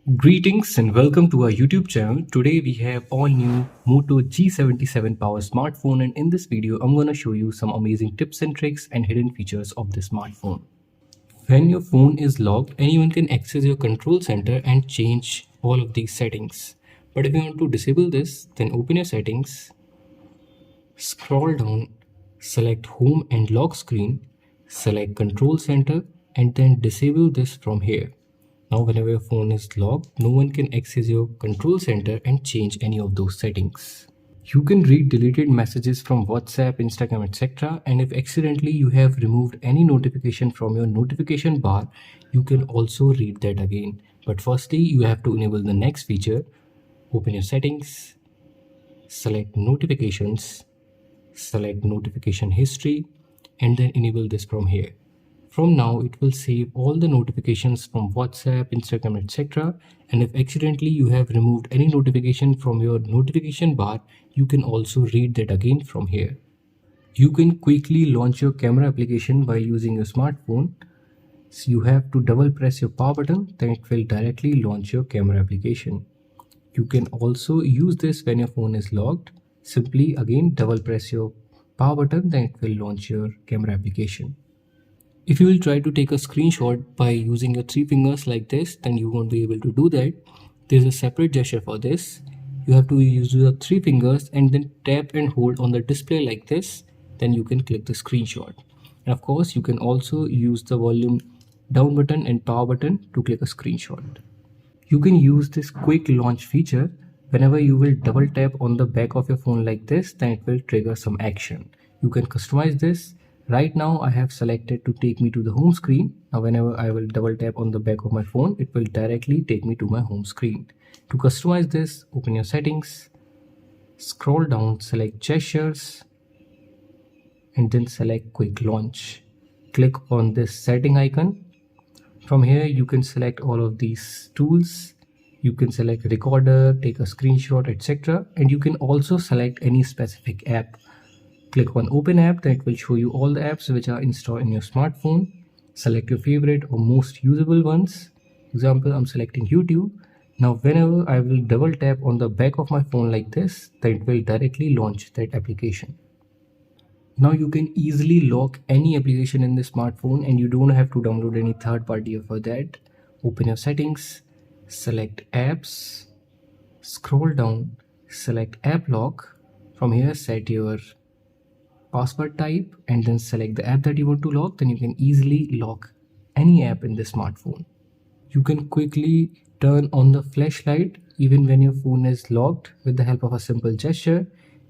Greetings and welcome to our YouTube channel. Today we have all new Moto G77 Power smartphone, and in this video I'm going to show you some amazing tips and tricks and hidden features of this smartphone. When your phone is locked, anyone can access your control center and change all of these settings. But if you want to disable this, then open your settings, scroll down, select home and lock screen, select control center, and then disable this from here. Now whenever your phone is locked, no one can access your control center and change any of those settings. You can read deleted messages from WhatsApp, Instagram, etc. And if accidentally you have removed any notification from your notification bar, you can also read that again. But firstly, you have to enable the next feature. Open your settings, select notifications, select notification history, and then enable this from here. From now, it will save all the notifications from WhatsApp, Instagram, etc. And if accidentally you have removed any notification from your notification bar, you can also read that again from here. You can quickly launch your camera application while using your smartphone. So you have to double press your power button, then it will directly launch your camera application. You can also use this when your phone is locked. Simply again double press your power button, then it will launch your camera application. If you will try to take a screenshot by using your three fingers like this, then you won't be able to do that. There's a separate gesture for this. You have to use your three fingers and then tap and hold on the display like this. Then you can click the screenshot. And of course, you can also use the volume down button and power button to click a screenshot. You can use this quick launch feature. Whenever you will double tap on the back of your phone like this, then it will trigger some action. You can customize this. Right now I have selected to take me to the home screen. Now whenever I will double tap on the back of my phone, it will directly take me to my home screen. To customize this, open your settings, scroll down, select gestures, and then select quick launch. Click on this setting icon. From here you can select all of these tools. You can select recorder, take a screenshot, etc. And you can also select any specific app. Click on open app, then it will show you all the apps which are installed in your smartphone. Select your favorite or most usable ones. Example, I'm selecting YouTube. Now whenever I will double tap on the back of my phone like this, then it will directly launch that application. Now you can easily lock any application in the smartphone and you don't have to download any third party for that. Open your settings, select apps, scroll down, select app lock. From here set your password type and then select the app that you want to lock. Then you can easily lock any app in the smartphone. You can quickly turn on the flashlight even when your phone is locked with the help of a simple gesture.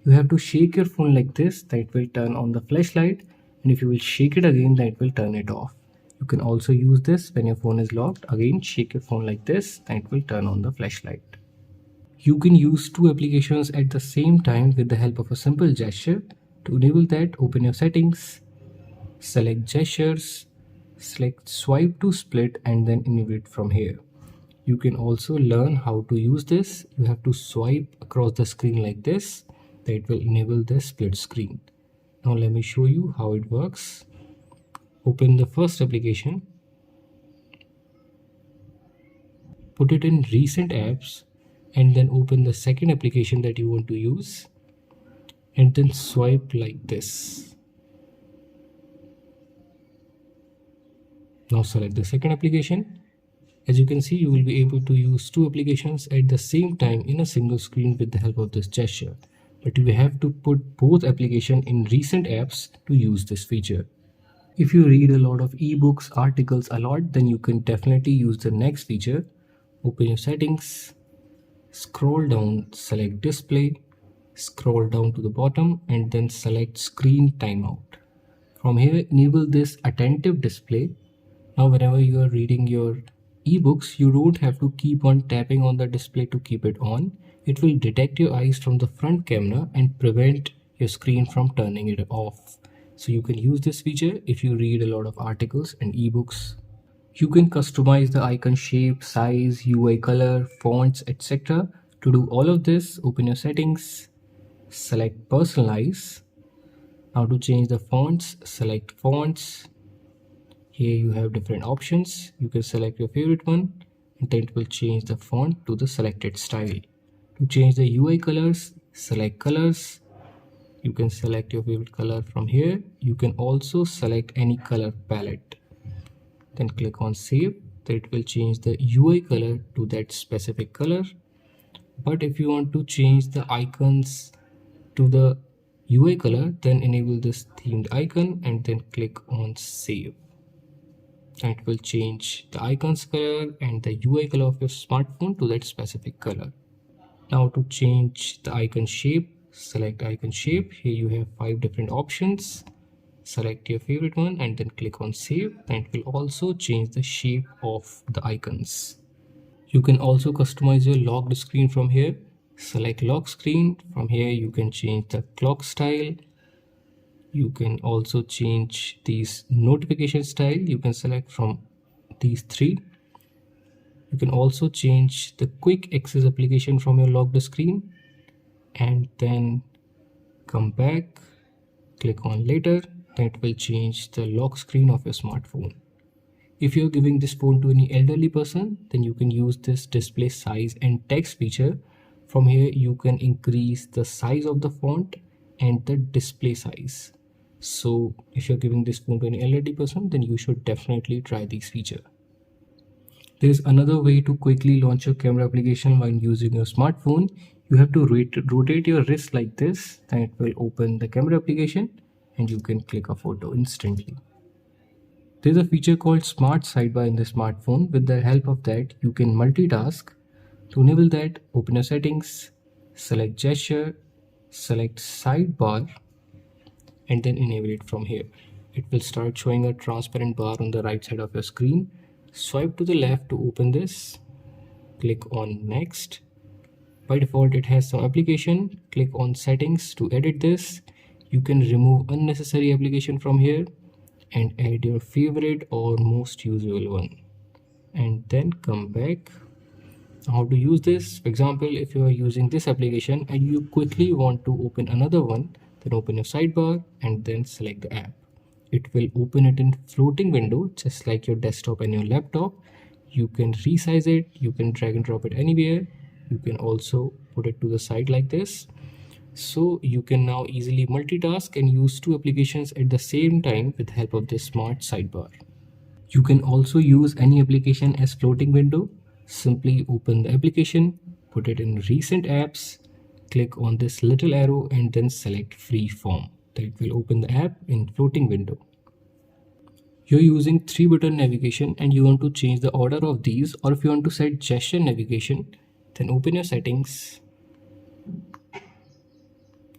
You have to shake your phone like this, then it will turn on the flashlight, and if you will shake it again, then it will turn it off. You can also use this when your phone is locked. Again, shake your phone like this, then it will turn on the flashlight. You can use two applications at the same time with the help of a simple gesture. To enable that, open your settings, select gestures, select swipe to split, and then enable it from here. You can also learn how to use this. You have to swipe across the screen like this. That will enable the split screen. Now let me show you how it works. Open the first application, put it in recent apps, and then open the second application that you want to use, and then swipe like this. Now select the second application. As you can see, you will be able to use two applications at the same time in a single screen with the help of this gesture. But you have to put both applications in recent apps to use this feature. If you read a lot of ebooks, articles a lot, then you can definitely use the next feature. Open your settings, scroll down, select display, scroll down to the bottom, and then select screen timeout. From here, enable this attentive display. Now whenever you are reading your ebooks, you don't have to keep on tapping on the display to keep it on. It will detect your eyes from the front camera and prevent your screen from turning it off. So you can use this feature if you read a lot of articles and ebooks. You can customize the icon shape, size, UI color, fonts, etc. To do all of this, open your settings, select personalize. Now to change the fonts, select fonts. Here you have different options. You can select your favorite one and then it will change the font to the selected style. To change the UI colors, select colors. You can select your favorite color from here. You can also select any color palette. Then click on save. Then it will change the UI color to that specific color. But if you want to change the icons to the UI color, then enable this themed icon and then click on save. And it will change the icons color and the UI color of your smartphone to that specific color. Now to change the icon shape, select icon shape. Here you have 5 different options. Select your favorite one and then click on save, and it will also change the shape of the icons. You can also customize your locked screen from here. Select lock screen. From here you can change the clock style. You can also change these notification style. You can select from these 3. You can also change the quick access application from your locked screen and then come back, click on later. Then it will change the lock screen of your smartphone. If you're giving this phone to any elderly person, then you can use this display size and text feature. From here you can increase the size of the font and the display size. So if you're giving this phone to an elderly person, then you should definitely try this feature. There's another way to quickly launch your camera application while using your smartphone. You have to rotate your wrist like this, then it will open the camera application and you can click a photo instantly. There's a feature called Smart Sidebar in the smartphone. With the help of that, you can multitask. To enable that, open your settings, select gesture, select sidebar, and then enable it from here. It will start showing a transparent bar on the right side of your screen. Swipe to the left to open this. Click on next. By default, it has some application. Click on settings to edit this. You can remove unnecessary application from here and add your favorite or most usable one, and then come back. How to use this? For example, if you are using this application and you quickly want to open another one, then open your sidebar and then select the app. It will open it in floating window just like your desktop and your laptop. You can resize it, you can drag and drop it anywhere. You can also put it to the side like this. So you can now easily multitask and use 2 applications at the same time with the help of this smart sidebar. You can also use any application as floating window. Simply open the application, put it in recent apps, click on this little arrow and then select free form. That will open the app in floating window. You're using 3-button navigation and you want to change the order of these, or if you want to set gesture navigation, then open your settings,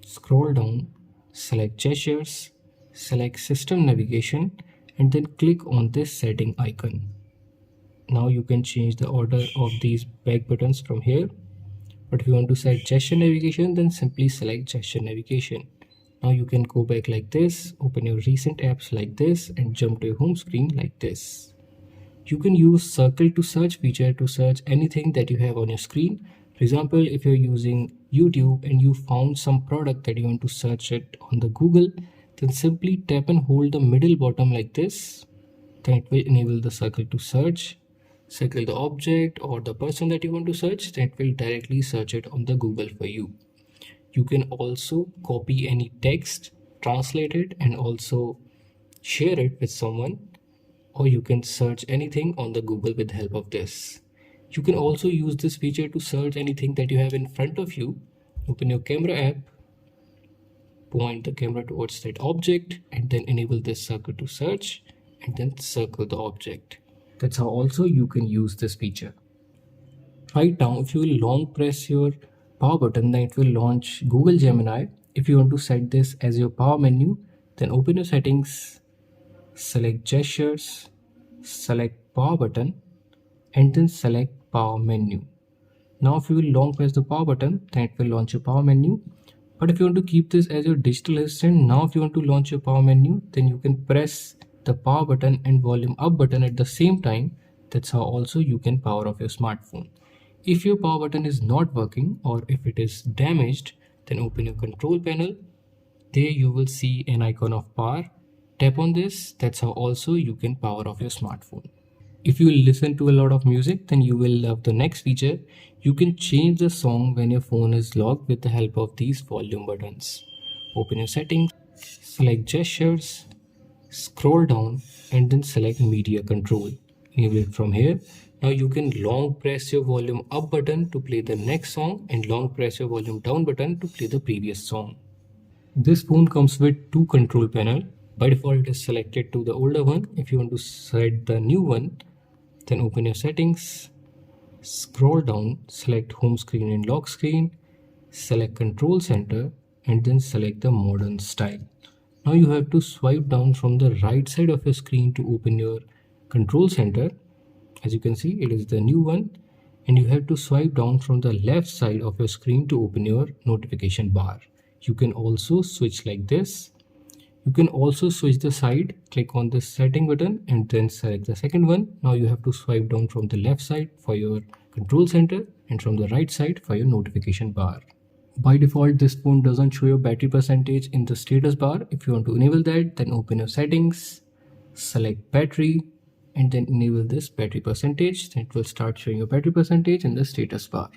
scroll down, select gestures, select system navigation and then click on this setting icon. Now you can change the order of these back buttons from here. But if you want to set gesture navigation, then simply select gesture navigation. Now you can go back like this, open your recent apps like this and jump to your home screen like this. You can use circle to search feature to search anything that you have on your screen. For example, if you're using YouTube and you found some product that you want to search it on the Google, then simply tap and hold the middle bottom like this. Then it will enable the circle to search. Circle the object or the person that you want to search, then it will directly search it on the Google for you. You can also copy any text, translate it and also share it with someone, or you can search anything on the Google with the help of this. You can also use this feature to search anything that you have in front of you. Open your camera app, point the camera towards that object and then enable this circle to search and then circle the object. That's how also you can use this feature. Right now, if you will long press your power button, then it will launch Google Gemini. If you want to set this as your power menu, then open your settings, select gestures, select power button and then select power menu. Now if you will long press the power button, then it will launch your power menu. But if you want to keep this as your digital assistant, now if you want to launch your power menu, then you can press the power button and volume up button at the same time. That's how also you can power off your smartphone. If your power button is not working or if it is damaged, then open your control panel. There you will see an icon of power. Tap on this. That's how also you can power off your smartphone. If you listen to a lot of music, then you will love the next feature. You can change the song when your phone is locked with the help of these volume buttons. Open your settings, select gestures, scroll down, and then select media control. Enable it from here. Now you can long press your volume up button to play the next song and long press your volume down button to play the previous song. This phone comes with two control panel. By default it is selected to the older one. If you want to set the new one, then open your settings, scroll down, select home screen and lock screen, select control center, and then select the modern style. Now you have to swipe down from the right side of your screen to open your control center. As you can see, it is the new one, and you have to swipe down from the left side of your screen to open your notification bar. You can also switch like this. You can also switch the side, click on this setting button and then select the second one. Now you have to swipe down from the left side for your control center and from the right side for your notification bar. By default, this phone doesn't show your battery percentage in the status bar. If you want to enable that, then open your settings, select battery, and then enable this battery percentage. Then it will start showing your battery percentage in the status bar.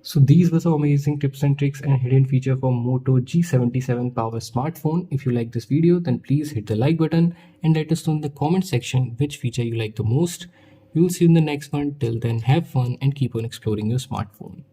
So these were some amazing tips and tricks and hidden feature for Moto G77 Power smartphone. If you like this video, then please hit the like button and let us know in the comment section which feature you like the most. We will see you in the next one. Till then, have fun and keep on exploring your smartphone.